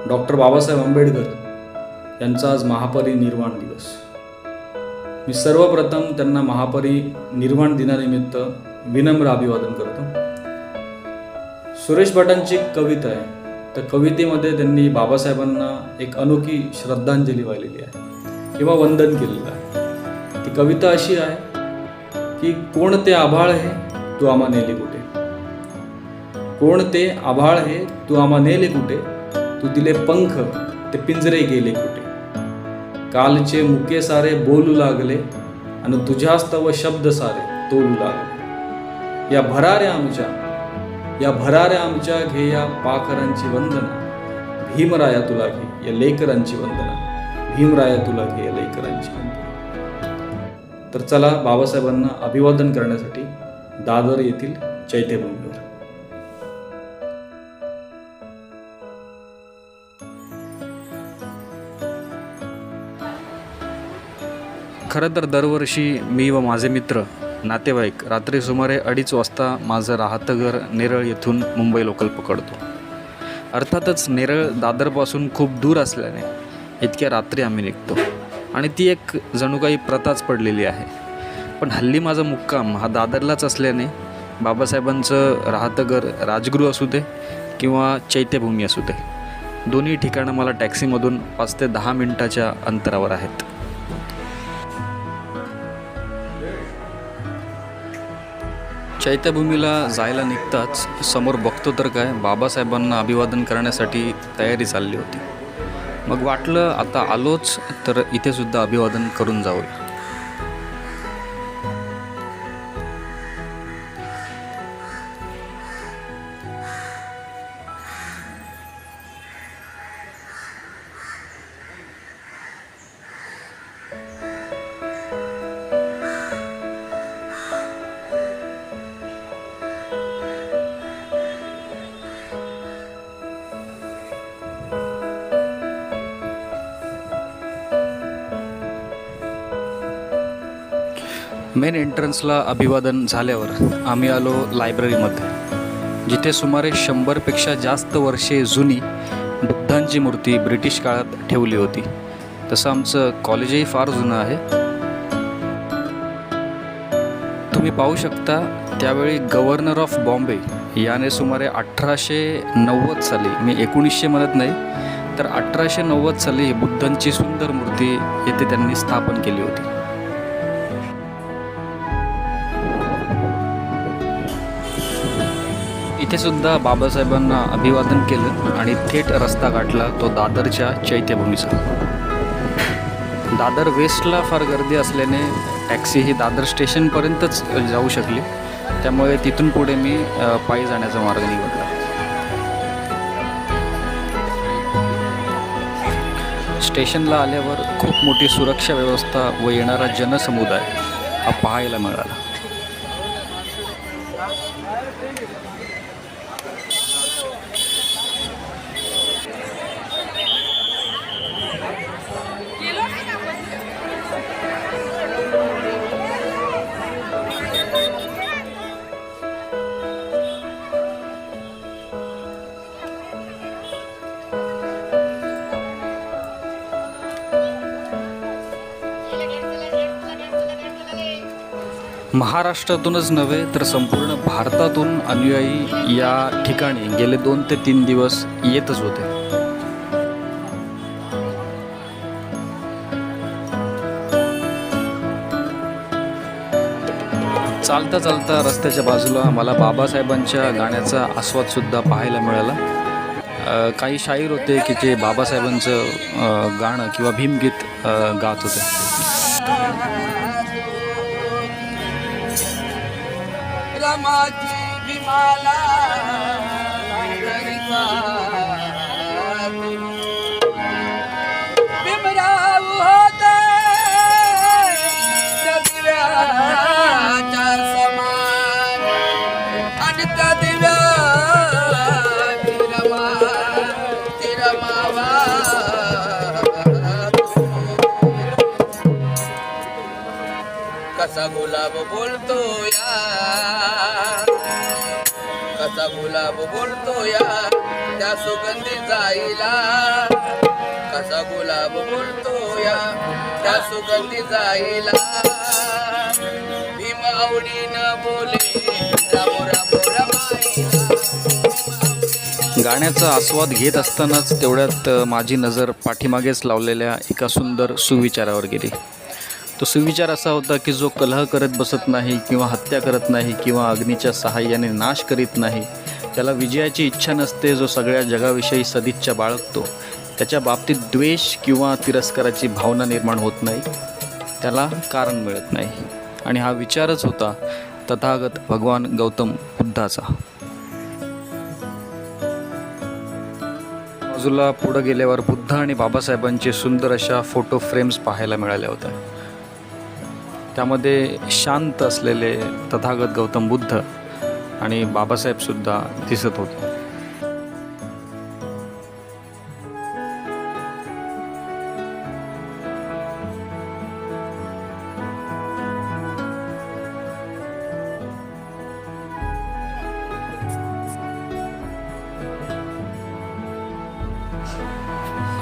Doctor Babasaheb Ambedkar यांचा आज महापरिनिर्वाण दिवस. मी सर्वप्रथम त्यांना महापरिनिर्वाण दिनानिमित्त विनम्र अभिवादन करतो. सुरेश भटांची एक कविता आहे. त्या कवितेमध्ये त्यांनी बाबासाहेबांना एक अनोखी श्रद्धांजली वाहिलेली आहे किंवा वंदन केलेलं आहे. ती कविता अशी आहे की कोण ते आभाळ हे तू आम्हा नेले कुठे, कोण ते आभाळ हे तू आम्हा नेले कुठे, तू दिले पंख ते पिंजरे गेले कुठे, कालचे मुके सारे बोलू लागले आणि तुझ्यास्तव शब्द सारे तोलू लागले. या भराऱ्या आमच्या घे या पाखरांची वंदना, भीमराया तुला घे या लेकरांची वंदना, भीमराया तुला घे या लेकरांची वंदना. तर चला बाबासाहेबांना अभिवादन करण्यासाठी दादर येथील चैत्यभूमीवर. खरं तर दरवर्षी मी व माझे मित्र नातेवाईक रात्री सुमारे 2:30 वाजता माझं राहतं घर नेरळ येथून मुंबई लोकल पकडतो. अर्थातच नेरळ दादरपासून खूप दूर असल्याने इतक्या रात्री आम्ही निघतो आणि ती एक जणू काही प्रथाच पडलेली आहे. पण हल्ली माझा मुक्काम हा दादरलाच असल्याने बाबासाहेबांचं राहतं घर राजगृह असू दे किंवा चैत्यभूमी असू दे, दोन्ही ठिकाणं मला टॅक्सीमधून 5 ते 10 मिनिटाच्या अंतरावर आहेत. चैत्यभूमीला जायला निघताच समोर बघतो तर काय, बाबासाहेबांना अभिवादन करण्यासाठी तयारी चालली होती. मग वाटलं आता आलोच तर इथे सुद्धा अभिवादन करून जाऊया. मेन एंट्रन्सला अभिवादन झाल्यावर आम्ही आलो लायब्ररीमध्ये, जिथे सुमारे 100पेक्षा जास्त वर्षे जुनी बुद्धांची मूर्ती ब्रिटिश काळात ठेवली होती. तसं आमचं कॉलेजही फार जुनं आहे. तुम्ही पाहू शकता त्यावेळी गव्हर्नर ऑफ बॉम्बे याने सुमारे 1890 साली, मी 1900 म्हणत नाही तर 1890 साली बुद्धांची सुंदर मूर्ती येथे त्यांनी स्थापन केली होती. इथे सुद्धा बाबासाहेबांना अभिवादन केलं आणि थेट रस्ता गाठला तो दादरच्या चैत्यभूमीचा. दादर वेस्टला फार गर्दी असल्याने टॅक्सी ही दादर स्टेशनपर्यंतच जाऊ शकली, त्यामुळे तिथून पुढे मी पायी जाण्याचा मार्ग निवडला. स्टेशनला आल्यावर खूप मोठी सुरक्षा व्यवस्था व येणारा जनसमुदाय हा पाहायला मिळाला. महाराष्ट्रातूनच नव्हे तर संपूर्ण भारतातून अनुयायी या ठिकाणी गेले 2 ते 3 दिवस येतच होते. चालता चालता रस्त्याच्या बाजूला मला बाबासाहेबांच्या गाण्याचा आस्वादसुद्धा पाहायला मिळाला. काही शाहीर होते की जे बाबासाहेबांचं गाणं किंवा भीमगीत गात होते. रमाची भीमाला भीमराव होते दिव्याच्या समान आणि त्या दिव्याची रमावा कसा गुलाब बोलतो या, कसा गुलाब बोलतो या त्या सुगंधी जाईला कसा गुलाब बोलतो या त्या सुगंधी जाईला भीम आवडीनं बोले रामो रामो रमाईला. गाण्याचा आस्वाद घेत असतानाच तेवढ्यात माझी नजर पाठीमागेच लावलेल्या एका सुंदर सुविचारावर गेली. तो सुविचार असा होता की जो कलह करत बसत नाही किंवा हत्या करत नाही किंवा अग्नीच्या सहाय्याने नाश करीत नाही, त्याला विजयाची इच्छा नसते. जो सगळ्या जगाविषयी सदिच्छा बाळगतो, त्याच्या बाबतीत द्वेष किंवा तिरस्काराची भावना निर्माण होत नाही, त्याला कारण मिळत नाही. आणि हा विचारच होता तथागत भगवान गौतम बुद्धाचा. बाजूला पुढं गेल्यावर बुद्ध आणि बाबासाहेबांचे सुंदर अशा फोटो फ्रेम्स पाहायला मिळाल्या होत्या. त्यामध्ये शांत असलेले तथागत गौतम बुद्ध आणि बाबासाहेबसुद्धा दिसत होते.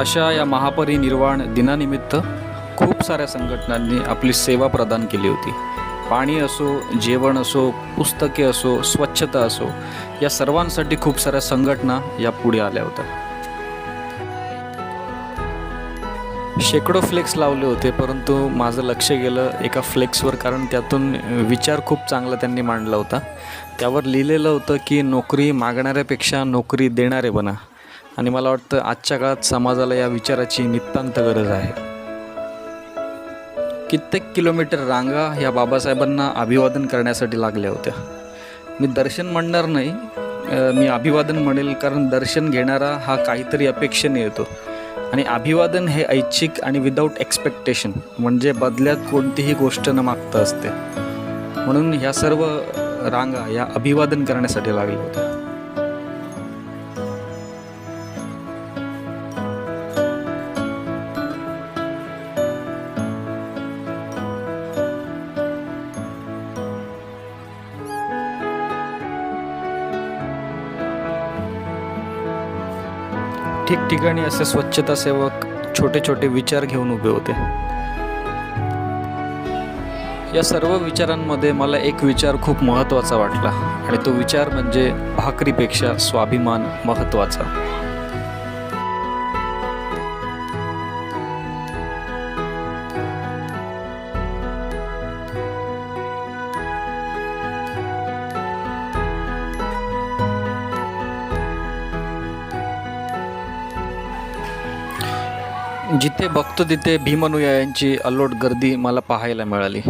अशा या महापरिनिर्वाण दिनानिमित्त खूप साऱ्या संघटनांनी आपली सेवा प्रदान केली होती. पाणी असो, जेवण असो, पुस्तके असो, स्वच्छता असो, या सर्वांसाठी खूप साऱ्या संघटना या पुढे आल्या होत्या. शेकडो फ्लेक्स लावले होते, परंतु माझं लक्ष गेलं एका फ्लेक्सवर, कारण त्यातून विचार खूप चांगला त्यांनी मांडला होता. त्यावर लिहिलेलं होतं की नोकरी मागणाऱ्यापेक्षा नोकरी देणारे बना. आणि मला वाटतं आजच्या काळात समाजाला या विचाराची नितांत गरज आहे. कित्येक किलोमीटर रांगा या बाबासाहेबांना अभिवादन करण्यासाठी लागल्या होत्या. मी दर्शन म्हणणार नाही, मी अभिवादन म्हणेल, कारण दर्शन घेणारा हा काहीतरी अपेक्षेने येतो आणि अभिवादन हे ऐच्छिक आणि विदाऊट एक्सपेक्टेशन, म्हणजे बदल्यात कोणतीही गोष्ट न मागता असते. म्हणून ह्या सर्व रांगा या अभिवादन करण्यासाठी लागल्या होत्या. ठिकठिकाणी असे स्वच्छता सेवक छोटे छोटे विचार घेऊन उभे होते. या सर्व विचारांमध्ये मला एक विचार खूप महत्त्वाचा वाटला आणि तो विचार म्हणजे भाकरीपेक्षा स्वाभिमान महत्त्वाचा. जिथे बघतो तिथे भीमानुयायांची अलोट गर्दी मला पाहायला मिळाली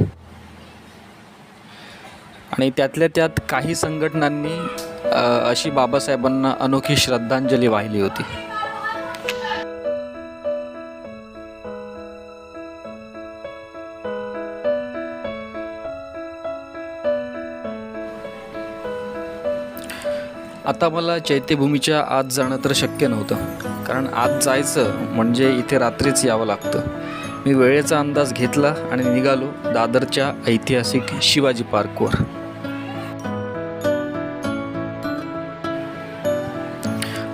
आणि त्यातल्या त्यात काही संघटनांनी अशी बाबासाहेबांना अनोखी श्रद्धांजली वाहिली होती. आता मला चैत्यभूमीच्या आत जाणं तर शक्य नव्हतं, कारण आत जायचं म्हणजे इथे रात्रीच यावं लागतं. मी वेळेचा अंदाज घेतला आणि निघालो दादरच्या ऐतिहासिक शिवाजी पार्कवर.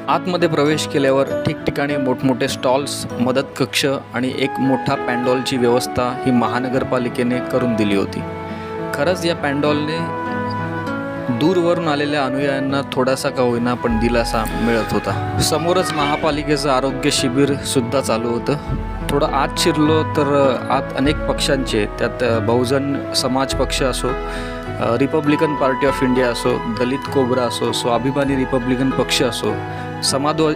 आतमध्ये प्रवेश केल्यावर ठिकठिकाणी मोठमोठे स्टॉल्स, मदत कक्ष आणि एक मोठा पॅन्डॉलची व्यवस्था ही महानगरपालिकेने करून दिली होती. खरंच या पॅन्डॉलने दूरवरून आलेल्या अनुयायांना थोडासा का होईना पण दिलासा मिळत होता. समोरच महापालिकेचं आरोग्य शिबिर सुद्धा चालू होतं. थोडं आत शिरलो तर आत अनेक पक्षांचे, त्यात बहुजन समाज पक्ष असो, रिपब्लिकन पार्टी ऑफ इंडिया असो, दलित कोबरा असो, स्वाभिमानी रिपब्लिकन पक्ष असो,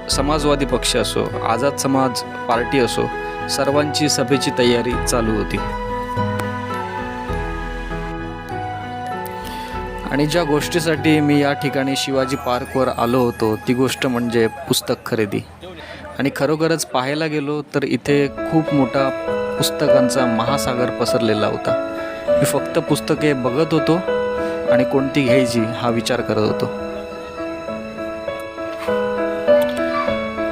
समाजवादी पक्ष असो, आझाद समाज पार्टी असो, सर्वांची सभेची तयारी चालू होती. आणि ज्या गोष्टीसाठी मी या ठिकाणी शिवाजी पार्कवर आलो होतो ती गोष्ट म्हणजे पुस्तक खरेदी. आणि खरोखरच पाहायला गेलो तर इथे खूप मोठा पुस्तकांचा महासागर पसरलेला होता. मी फक्त पुस्तके बघत होतो आणि कोणती घ्यायची हा विचार करत होतो.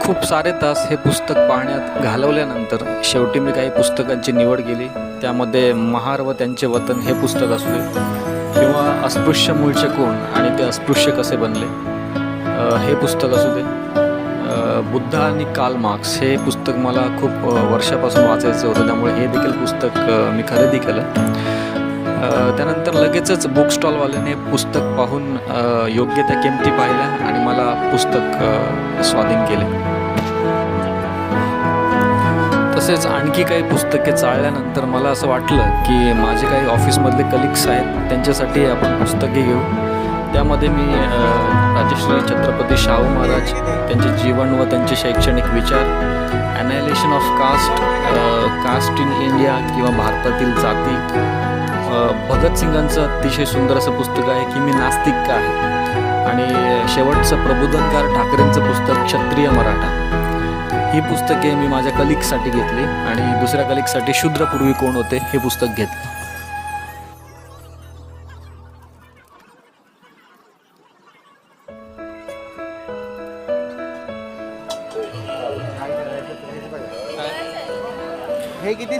खूप सारे तास हे पुस्तक पाहण्यात घालवल्यानंतर शेवटी मी काही पुस्तकांची निवड केली. त्यामध्ये महार व त्यांचे वतन हे पुस्तक असू दे किंवा अस्पृश्य मूळचे कोण आणि ते अस्पृश्य कसे बनले हे पुस्तक असू दे बुद्ध आणि कार्ल मार्क्स हे पुस्तक मला खूप वर्षापासून वाचायचं होतं, त्यामुळे हे देखील पुस्तक मी खरेदी केलं. त्यानंतर लगेचच बुक स्टॉलवाल्याने पुस्तक पाहून योग्य त्या किमती पाहिल्या आणि मला पुस्तक स्वाधीन केले. तसेच आणखी काही पुस्तके चाळल्यानंतर मला असं वाटलं की माझे काही ऑफिसमधले कलिग्स आहेत त्यांच्यासाठी आपण पुस्तके घेऊ. त्यामध्ये मी राजश्री छत्रपती शाहू महाराज, त्यांचे जीवन व त्यांचे शैक्षणिक विचार, ॲनायलेशन ऑफ कास्ट इन इंडिया किंवा भारतातील जाती, भगतसिंगांचं अतिशय सुंदर असं पुस्तक आहे की मी नास्तिक का आहे, आणि शेवटचं प्रबोधनकार ठाकरेंचं पुस्तक क्षत्रिय मराठा. ही पुस्तके मी माझ्या कलिग्ससाठी घेतली आणि दुसऱ्या कलिग्ससाठी शूद्रपूर्वी कोण होते हे पुस्तक घेतलं.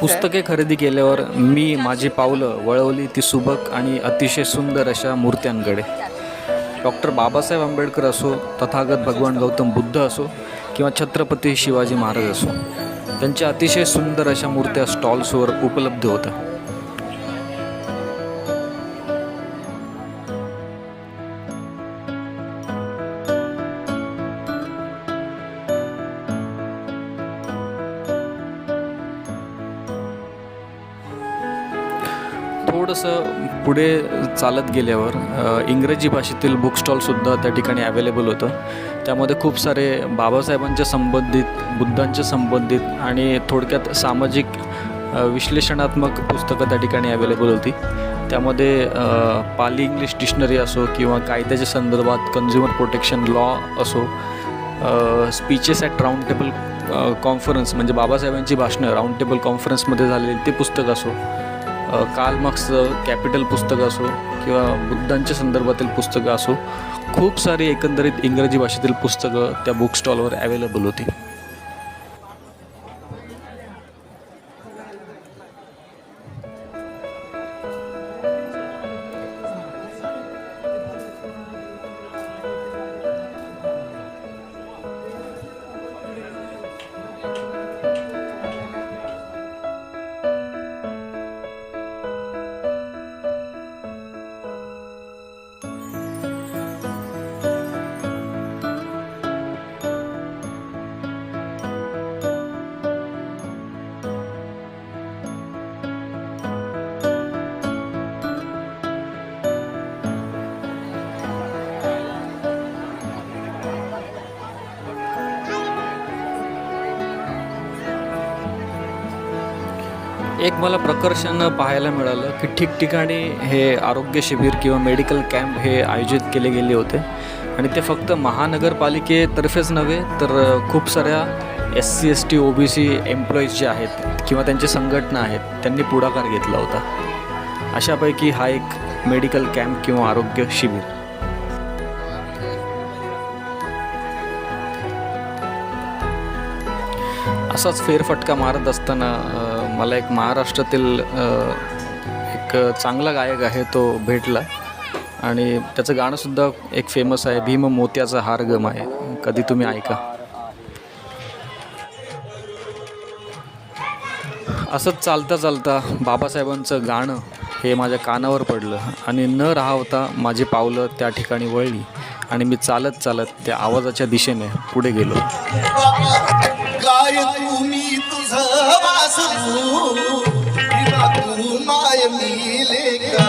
पुस्तके खरेदी केल्यावर मी माझी पावलं वळवली ती सुबक आणि अतिशय सुंदर अशा मूर्त्यांकडे. डॉक्टर बाबासाहेब आंबेडकर असो, तथागत भगवान गौतम बुद्ध असो किंवा छत्रपती शिवाजी महाराज असो, त्यांच्या अतिशय सुंदर अशा मूर्त्या स्टॉल्सवर उपलब्ध होत्या. थोडंसं पुढे चालत गेल्यावर इंग्रजी भाषेतील बुक स्टॉलसुद्धा त्या ठिकाणी अवेलेबल होतं. त्यामध्ये खूप सारे बाबासाहेबांच्या संबंधित, बुद्धांच्या संबंधित आणि थोडक्यात सामाजिक विश्लेषणात्मक पुस्तकं त्या ठिकाणी अवेलेबल होती. त्यामध्ये पाली इंग्लिश डिक्शनरी असो किंवा कायद्याच्या संदर्भात कन्झ्युमर प्रोटेक्शन लॉ असो, speeches at round table conference म्हणजे बाबासाहेबांची भाषणं राऊंड टेबल कॉन्फरन्समध्ये झालेली ते पुस्तक असो, कार्ल मार्क्सचं कॅपिटल पुस्तक असो किंवा बुद्धांच्या संदर्भातील पुस्तकं असो, खूप सारी एकंदरीत इंग्रजी भाषेतील पुस्तकं त्या बुक स्टॉलवर अवेलेबल होती. एक मला प्रकर्षानं पाहायला मिळालं की ठिकठिकाणी हे आरोग्य शिबिर किंवा मेडिकल कॅम्प हे आयोजित केले गेले होते, आणि ते फक्त महानगरपालिकेतर्फेच नव्हे तर खूप साऱ्या SC ST OBC एम्प्लॉईज जे आहेत किंवा त्यांची संघटना आहेत त्यांनी पुढाकार घेतला होता. अशापैकी हा एक मेडिकल कॅम्प किंवा आरोग्य शिबिर. असाच फेरफटका मारत असताना मला एक महाराष्ट्रातील एक चांगला गायक आहे तो भेटला, आणि त्याचं गाणंसुद्धा एक फेमस आहे, भीम मोत्याचा हार गम आहे, कधी तुम्ही ऐका. असंच चालता चालता बाबासाहेबांचं गाणं हे माझ्या कानावर पडलं आणि न राहता माझी पावलं त्या ठिकाणी वळली आणि मी चालत चालत त्या आवाजाच्या दिशेने पुढे गेलो. काय तुम्ही तुझं वासरू विना तू माय मिले का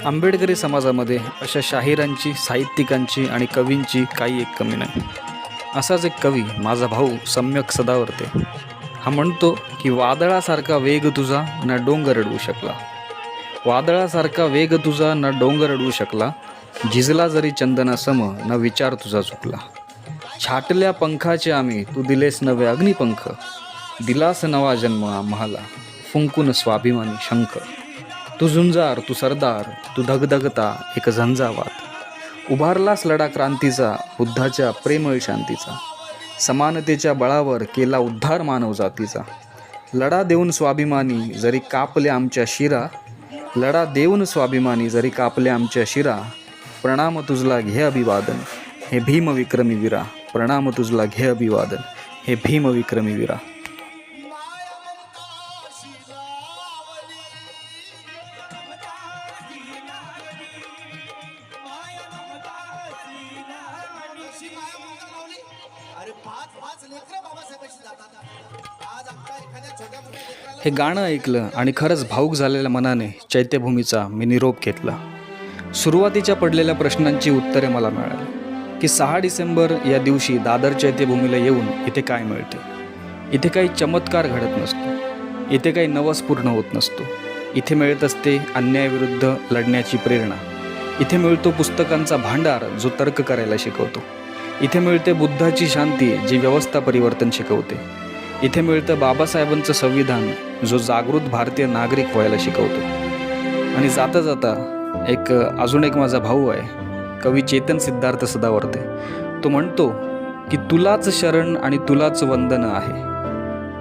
आंबेडकरी समाजामध्ये अशा शाहिरांची, साहित्यिकांची आणि कवींची काही एक कमी नाही. असाच एक कवी माझा भाऊ सम्यक सदावर्ते. हा म्हणतो की वादळासारखा वेग तुझा ना डोंगर अडवू शकला, वादळासारखा वेग तुझा ना डोंगर अडवू शकला, झिजला जरी चंदना सम न विचार तुझा चुकला. छाटल्या पंखाचे आम्ही तू दिलेस नवे अग्निपंख, दिलास नवा जन्म आम्हाला फुंकून स्वाभिमानी शंख. तू झुंजार, तू सरदार, तू धगधगता एक झंझावात, उभारलास लढा क्रांतीचा बुद्धाच्या प्रेमळ शांतीचा. समानतेच्या बळावर केला उद्धार मानवजातीचा. लढा देऊन स्वाभिमानी जरी कापले आमच्या शिरा, लढा देऊन स्वाभिमानी जरी कापले आमच्या शिरा, प्रणाम तुझला घे अभिवादन हे भीम विक्रमी वीरा, प्रणाम तुझला घे अभिवादन हे भीम विक्रमी वीरा. अरे पाच लेकरं बाबासाहेबांशी जातात. आज आमच्या एखाद्या छोट्या मोठ्या लेकराला हे गाणं ऐकलं आणि खरंच भावूक झालेल्या मनाने चैत्यभूमीचा मी निरोप घेतला. सुरुवातीच्या पडलेल्या प्रश्नांची उत्तरे मला मिळाली की 6 डिसेंबर या दिवशी दादर चैत्यभूमीला येऊन इथे काय मिळते. इथे काही चमत्कार घडत नसतो, इथे काही नवस पूर्ण होत नसतो. इथे मिळत असते अन्यायाविरुद्ध लढण्याची प्रेरणा. इथे मिळतो पुस्तकांचा भांडार जो तर्क करायला शिकवतो. इथे मिळते बुद्धाची शांती जी व्यवस्था परिवर्तन शिकवते. इथे मिळतं बाबासाहेबांचं संविधान जो जागृत भारतीय नागरिक व्हायला शिकवतो. आणि जाता जाता अजून एक माझा भाऊ आहे, कवी चेतन सिद्धार्थ सदावर्ते. तो म्हणतो की तुलाच शरण आणि तुलाच वंदन आहे,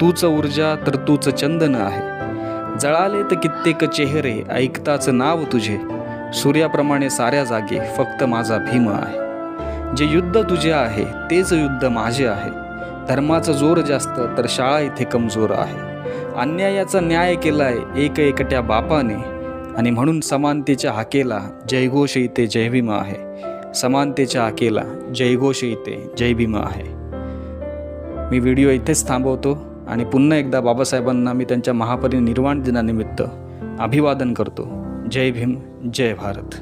तूच ऊर्जा तर तूच चंदन आहे. जळाले तर कित्येक चेहरे ऐकताच नाव तुझे, सूर्याप्रमाणे साऱ्या जागे फक्त माझा भीम आहे. जे युद्ध तुझे आहे तेच युद्ध माझे आहे. धर्माचा जोर जास्त तर शाळा इथे कमजोर आहे. अन्यायाचा न्याय केलाय एकट्या बापाने, आणि म्हणून समानतेच्या हाकेला जयघोष इथे जय भीम आहे. समानतेच्या हाकेला जयघोष इथे जय भीम आहे. मी व्हिडिओ इथेच थांबवतो आणि पुन्हा एकदा बाबासाहेबांना मी त्यांच्या महापरिनिर्वाण दिनानिमित्त अभिवादन करतो. जय भीम, जय भारत.